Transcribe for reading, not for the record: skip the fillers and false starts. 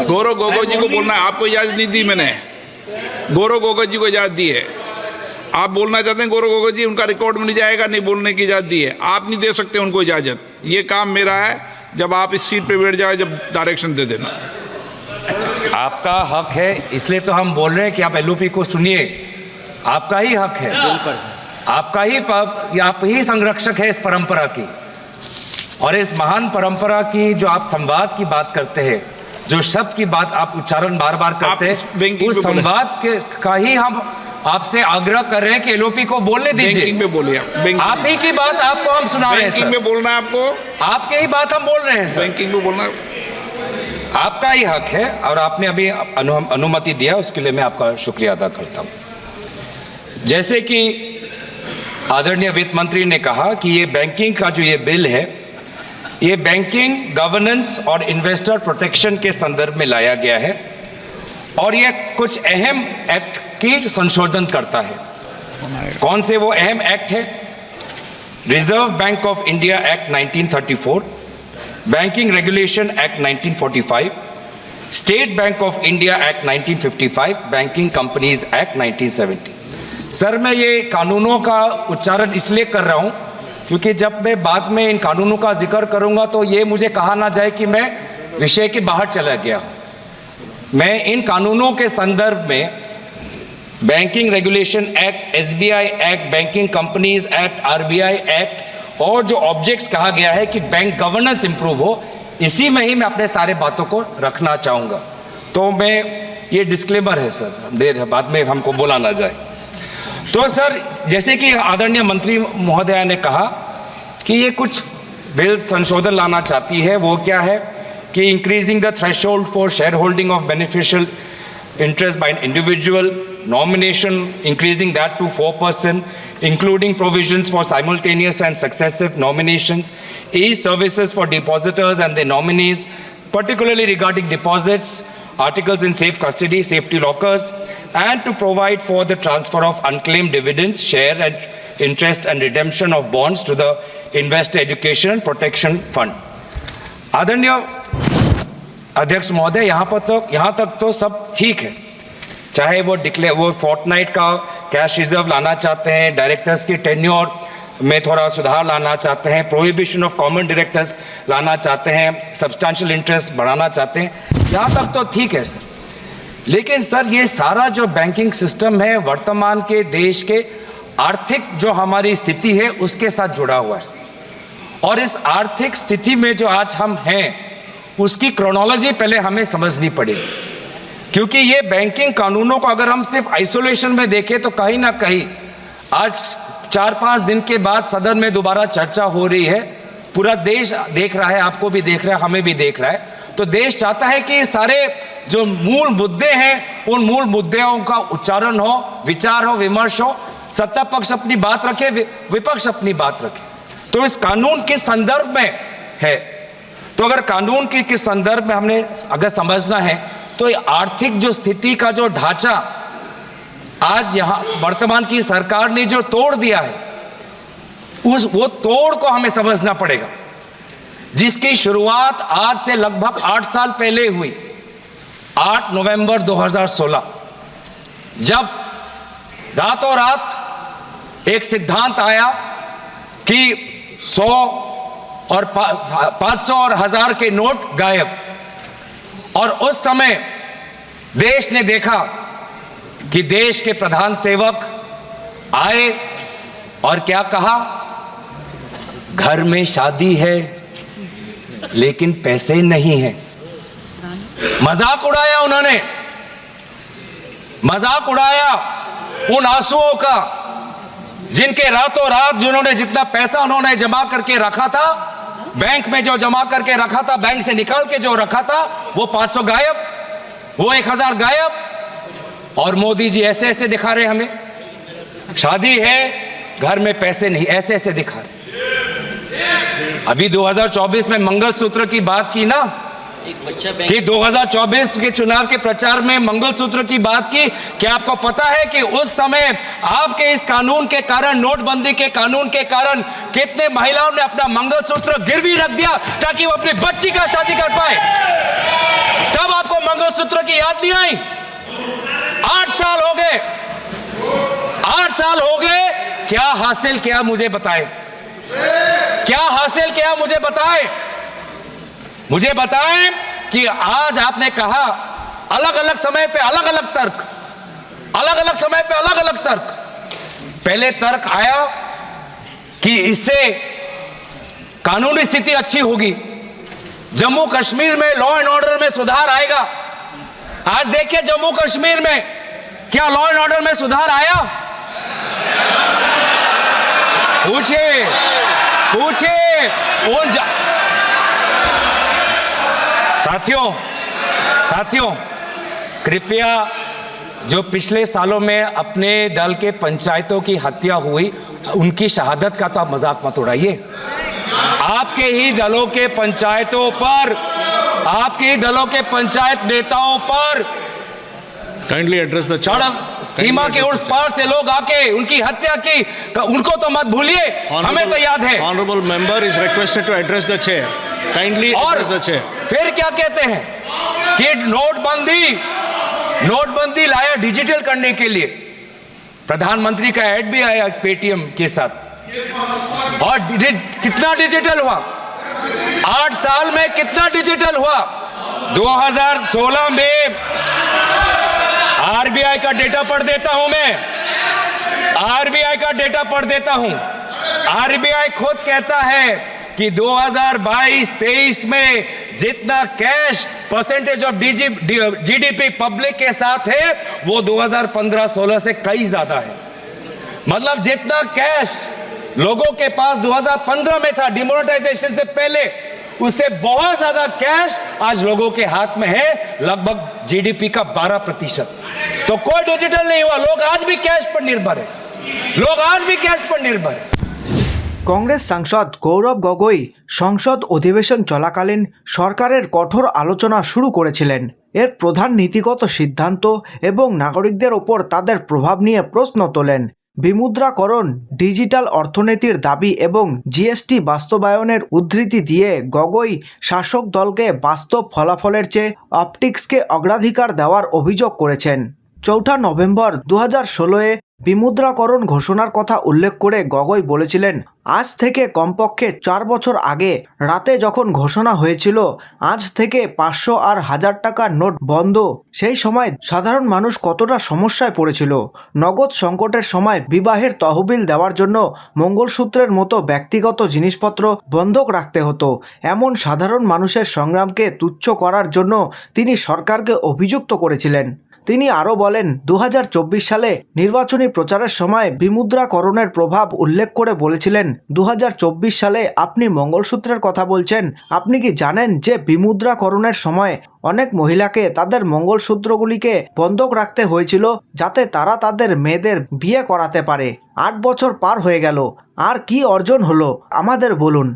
गौरव गोगोई जी को बोलना, आपको इजाज़त नहीं दी मैंने, गौरव गोगोई जी को इजाज़त दी है। आप बोलना चाहते हैं गौरव गोगोई जी, उनका रिकॉर्ड में नहीं जाएगा, नहीं बोलने की इजाज़त दी है। आप नहीं दे सकते उनको इजाज़त, ये काम मेरा है। जब आप इस सीट पे बैठ जाए, जब डायरेक्शन दे देना। आपका हक है, इसलिए तो हम बोल रहे हैं कि आप एलओपी को सुनिए, आपका ही हक है, आपका ही, आप ही संरक्षक है इस परंपरा की, और इस महान परंपरा की जो आप संवाद की बात करते हैं, जो शब्द की बात आप उच्चारण बार बार करते हैं, उस संवाद के का ही हम आपसे आग्रह कर रहे हैं कि एलओपी को बोलने दीजिए। बैंकिंग में बोलिए, आप ही की बात आपको हम सुना रहे हैं। बैंकिंग में बोलना है आपको, आपके ही बात हम बोल रहे हैं सर। बैंकिंग में बोलना आपका ही हक है, और आपने अभी अनुमति दिया, उसके लिए मैं आपका शुक्रिया अदा करता हूं। जैसे कि आदरणीय वित्त मंत्री ने कहा कि ये बैंकिंग का जो ये बिल है, ये बैंकिंग गवर्नेंस और इन्वेस्टर प्रोटेक्शन के संदर्भ में लाया गया है, और ये कुछ अहम एक्ट की संशोधन करता है। कौन से वो अहम एक्ट है? Reserve bank of India act 1934, banking regulation act 1945, state bank of India act 1955, banking companies act 1970। Sir, मैं ये कानूनों का उच्चारण इसलिए कर रहा हूं क्योंकि जब मैं बाद में इन कानूनों का जिक्र करूंगा तो ये मुझे कहा ना जाए कि मैं विषय के बाहर चला गया। मैं इन कानूनों के संदर्भ में banking regulation act, SBI act, banking companies act, RBI act, और जो ऑब्जेक्ट्स कहा गया है कि बैंक गवर्नेंस इंप्रूव हो, इसी में ही मैं अपने सारे बातों को रखना चाहूँगा। तो मैं, ये डिस्क्लेमर है सर, देर है, बाद में हमको बोला ना जाए। तो सर, जैसे कि आदरणीय मंत्री महोदया ने कहा कि ये कुछ बिल संशोधन लाना चाहती है, वो क्या है कि increasing the threshold for share holding of beneficial interest by an individual, nomination, increasing that to 4%, including provisions for simultaneous and successive nominations, e-services for depositors and their nominees, particularly regarding deposits, articles in safe custody, safety lockers, and to provide for the transfer of unclaimed dividends, share and interest and redemption of bonds to the Investor Education and Protection Fund. आदरणीय अध्यक्ष महोदय, यहाँ तक तो सब ठीक है। चाहे वो फोर्टनाइट का कैश रिजर्व लाना चाहते हैं, डायरेक्टर्स की टेन्योर में थोड़ा सुधार लाना चाहते हैं, प्रोहिबिशन ऑफ कॉमन डायरेक्टर्स लाना चाहते हैं, सब्सटैंशियल इंटरेस्ट बढ़ाना चाहते हैं, यहाँ तक तो ठीक है सर। लेकिन सर, ये सारा जो बैंकिंग सिस्टम है वर्तमान के देश के आर्थिक जो हमारी स्थिति है उसके साथ जुड़ा हुआ है, और इस आर्थिक स्थिति में जो आज हम हैं उसकी क्रोनोलॉजी पहले हमें समझनी पड़ेगी। क्योंकि ये बैंकिंग कानूनों को अगर हम सिर्फ आइसोलेशन में देखें तो कहीं ना कहीं आज 4-5 दिन के बाद सदन में दोबारा चर्चा हो रही है, पूरा देश देख रहा है, आपको भी देख रहा है, हमें भी देख रहा है। तो देश चाहता है कि सारे जो मूल मुद्दे हैं उन मूल मुद्दों का उच्चारण हो, विचार हो, विमर्श हो, सत्ता पक्ष अपनी बात रखे, विपक्ष अपनी बात रखे। तो इस कानून के संदर्भ में है, तो अगर कानून के संदर्भ में हमने अगर समझना है तो आर्थिक जो स्थिति का जो ढांचा आज यहाँ वर्तमान की सरकार ने जो तोड़ दिया है, वो तोड़ को हमें समझना पड़ेगा, जिसकी शुरुआत आज से लगभग 8 साल पहले हुई, 8 नवंबर 2016, जब रातों रात एक सिद्धांत आया कि 100 और 500 और 1000 के नोट गायब। और उस समय देश ने देखा कि देश के प्रधान सेवक आए और क्या कहा, घर में शादी है लेकिन पैसे नहीं हैं। मजाक उड़ाया उन्होंने, मजाक उड़ाया उन आंसुओं का जिनके रातों रात जिन्होंने जितना पैसा उन्होंने जमा करके रखा था, बैंक में जो जमा करके रखा था, बैंक से निकाल के जो रखा था, वो 500 गायब, वो 1000 गायब। और मोदी जी ऐसे ऐसे दिखा रहे हमें, शादी है घर में पैसे नहीं, ऐसे ऐसे दिखा रहे। अभी 2024 में मंगलसूत्र की बात की ना, कि 2024 के चुनाव के प्रचार में मंगलसूत्र की बात की। क्या आपको पता है कि उस समय आपके इस कानून के कारण, नोटबंदी के कानून के कारण, कितने महिलाओं ने अपना मंगलसूत्र गिरवी रख दिया ताकि वो अपनी बच्ची का शादी कर पाए? तब आप याद नहीं आई? 8 साल हो गए, 8 साल हो गए, क्या हासिल किया मुझे बताएं, क्या हासिल किया मुझे बताएं, मुझे बताएं कि आज आपने कहा अलग अलग समय पे अलग अलग तर्क, अलग अलग समय पे अलग अलग तर्क। पहले तर्क आया कि इससे कानूनी स्थिति अच्छी होगी, जम्मू कश्मीर में लॉ एंड ऑर्डर में सुधार आएगा। आज देखिए जम्मू कश्मीर में क्या लॉ एंड ऑर्डर में सुधार आया? पूछिए, पूछिए उन साथियों, कृपया जो पिछले सालों में अपने दल के पंचायतों की हत्या हुई, उनकी शहादत का तो आप मजाक मत उड़ाइए। आपके ही दलों के पंचायतों पर, आपके ही दलों के पंचायत नेताओं पर काइंडली एड्रेस द सड़क सीमा के उस पार से लोग आके उनकी हत्या की, उनको तो मत भूलिए, हमें तो याद है। Honourable member is requested to address the chair, kindly address the chair. फिर क्या कहते हैं कि नोटबंदी लाया डिजिटल करने के लिए। प्रधानमंत्री का ऐड भी आया पेटीएम के साथ, और कितना डिजिटल हुआ? 8 साल में कितना डिजिटल हुआ? 2016 में आरबीआई का डेटा पढ़ देता हूं मैं, आरबीआई का डेटा पढ़ देता हूं। आरबीआई खुद कहता है कि 2022-23 में जितना cash percentage of GDP public के साथ है, वो 2015-16 से कई ज्यादा है। मतलब जितना कैश लोगों के पास 2015 में था डिमोनेटाइजेशन से पहले, उससे बहुत ज्यादा कैश आज लोगों के हाथ में है, लगभग जीडीपी का 12%। तो कोई डिजिटल नहीं हुआ, लोग आज भी कैश पर निर्भर है, लोग आज भी कैश पर निर्भर है। কংগ্রেস সাংসদ গৌরব গগৈ সংসদ অধিবেশন চলাকালীন সরকারের কঠোর আলোচনা শুরু করেছিলেন। এর প্রধান নীতিগত সিদ্ধান্ত এবং নাগরিকদের ওপর তাদের প্রভাব নিয়ে প্রশ্ন তোলেন। বিমুদ্রাকরণ, ডিজিটাল অর্থনীতির দাবি এবং জিএসটি বাস্তবায়নের উদ্ধৃতি দিয়ে গগৈ শাসক দলকে বাস্তব ফলাফলের চেয়ে অপটিক্সকে অগ্রাধিকার দেওয়ার অভিযোগ করেছেন। 4 নভেম্বর 2016-এ বিমুদ্রাকরণ ঘোষণার কথা উল্লেখ করে গগৈ বলেছিলেন, আজ থেকে কমপক্ষে 4 বছর আগে রাতে যখন ঘোষণা হয়েছিল আজ থেকে 500 আর 1000 টাকার নোট বন্ধ, সেই সময় সাধারণ মানুষ কতটা সমস্যায় পড়েছিল। নগদ সংকটের সময় বিবাহের তহবিল দেওয়ার জন্য মঙ্গলসূত্রের মতো ব্যক্তিগত জিনিসপত্র বন্ধক রাখতে হতো। এমন সাধারণ মানুষের সংগ্রামকে তুচ্ছ করার জন্য তিনি সরকারকে অভিযুক্ত করেছিলেন। তিনি আরও বলেন, 2024 সালে নির্বাচনী প্রচারের সময় বিমুদ্রাকরণের প্রভাব উল্লেখ করে বলেছিলেন, 2024 সালে আপনি মঙ্গলসূত্রের কথা বলছেন। আপনি কি জানেন যে বিমুদ্রাকরণের সময় অনেক মহিলাকে তাদের মঙ্গলসূত্রগুলিকে বন্ধক রাখতে হয়েছিল যাতে তারা তাদের মেয়েদের বিয়ে করাতে পারে। 8 বছর পার হয়ে গেল, আর কি অর্জন হলো আমাদের বলুন।